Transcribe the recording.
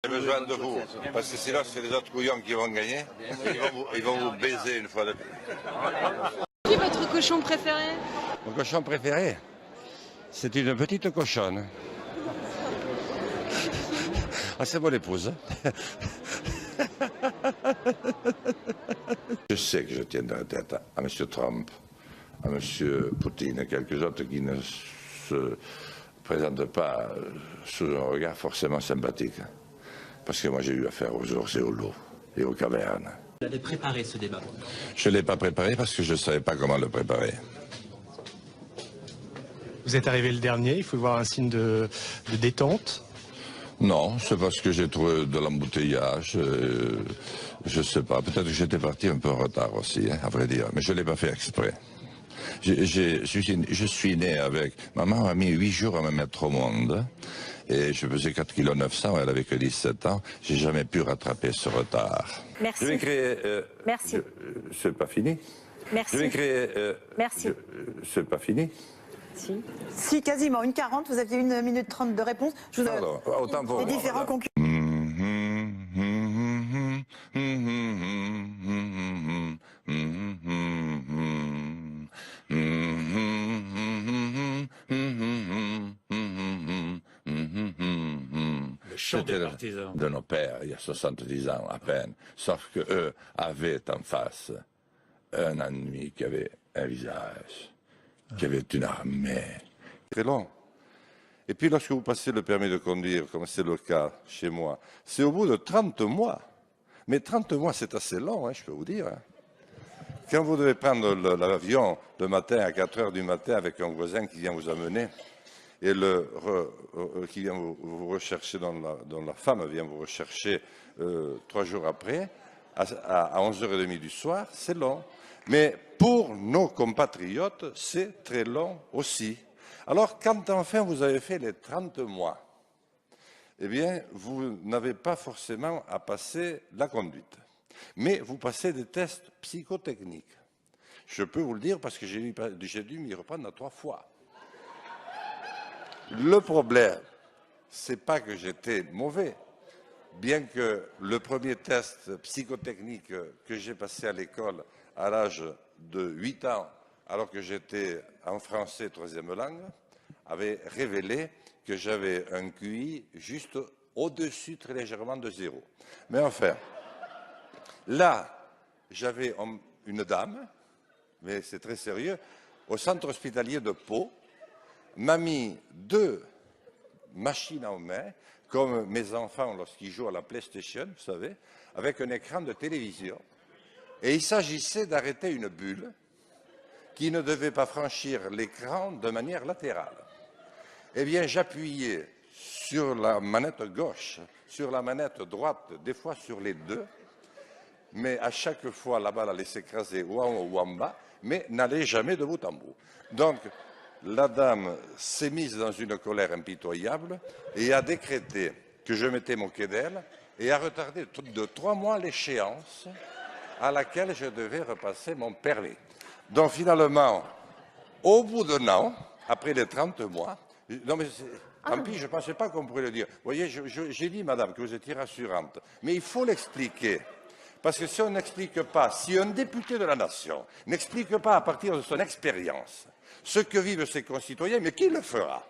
J'ai besoin de vous, parce que sinon c'est les autres couillons qui vont gagner. Ils vont vous baiser une fois de plus. Qui est votre cochon préféré? Mon cochon préféré, c'est une petite cochonne. Ah, c'est mon épouse. Je sais que je tiendrai tête à M. Trump, à M. Poutine et quelques autres qui ne se présentent pas sous un regard forcément sympathique. Parce que moi j'ai eu affaire aux ours et aux loups et aux cavernes. Vous avez préparé ce débat? Je ne l'ai pas préparé parce que je ne savais pas comment le préparer. Vous êtes arrivé le dernier, il faut voir un signe de détente. Non, c'est parce que j'ai trouvé de l'embouteillage. Je ne sais pas, peut-être que j'étais parti un peu en retard aussi, hein, à vrai dire, mais je ne l'ai pas fait exprès. Je suis né avec... Maman m'a mis 8 jours à me mettre au monde. Et je faisais 4,9 kg, elle avait que 17 ans. J'ai jamais pu rattraper ce retard. Merci. Je vais créer... Merci. C'est pas fini. Merci. Je vais créer... Merci. C'est pas fini. Si, quasiment. 1:40, vous aviez 1 minute 30 de réponse. Je vous Pardon, autant pour les moi, différents voilà. concurrents. C'était de nos pères, il y a 70 ans à peine. Sauf qu'eux avaient en face un ennemi qui avait un visage, qui avait une armée. Très long. Et puis lorsque vous passez le permis de conduire, comme c'est le cas chez moi, c'est au bout de 30 mois. Mais 30 mois, c'est assez long, hein, je peux vous dire. Hein. Quand vous devez prendre l'avion le matin à 4 heures du matin avec un voisin qui vient vous amener, et qui vient vous rechercher, dont la femme vient vous rechercher 3 jours après, à 11h30 du soir, c'est long. Mais pour nos compatriotes, c'est très long aussi. Alors, quand enfin vous avez fait les 30 mois, eh bien, vous n'avez pas forcément à passer la conduite. Mais vous passez des tests psychotechniques. Je peux vous le dire parce que j'ai dû m'y reprendre 3 fois. Le problème, c'est pas que j'étais mauvais, bien que le premier test psychotechnique que j'ai passé à l'école à l'âge de 8 ans, alors que j'étais en français 3e langue, avait révélé que j'avais un QI juste au-dessus, très légèrement, de 0. Mais enfin, là, j'avais une dame, mais c'est très sérieux, au centre hospitalier de Pau, m'a mis 2 machines en main, comme mes enfants lorsqu'ils jouent à la PlayStation, vous savez, avec un écran de télévision. Et il s'agissait d'arrêter une bulle qui ne devait pas franchir l'écran de manière latérale. Eh bien, j'appuyais sur la manette gauche, sur la manette droite, des fois sur les deux, mais à chaque fois, la balle allait s'écraser ou en haut ou en bas, mais n'allait jamais de bout en bout. Donc, la dame s'est mise dans une colère impitoyable et a décrété que je m'étais moqué d'elle et a retardé de 3 mois l'échéance à laquelle je devais repasser mon permis. Donc finalement, au bout d'un an, après les 30 mois, non mais tant pis, je ne pensais pas qu'on pourrait le dire. Vous voyez, j'ai dit, madame, que vous étiez rassurante, mais il faut l'expliquer. Parce que si on n'explique pas, si un député de la nation n'explique pas à partir de son expérience ce que vivent ses concitoyens, mais qui le fera ?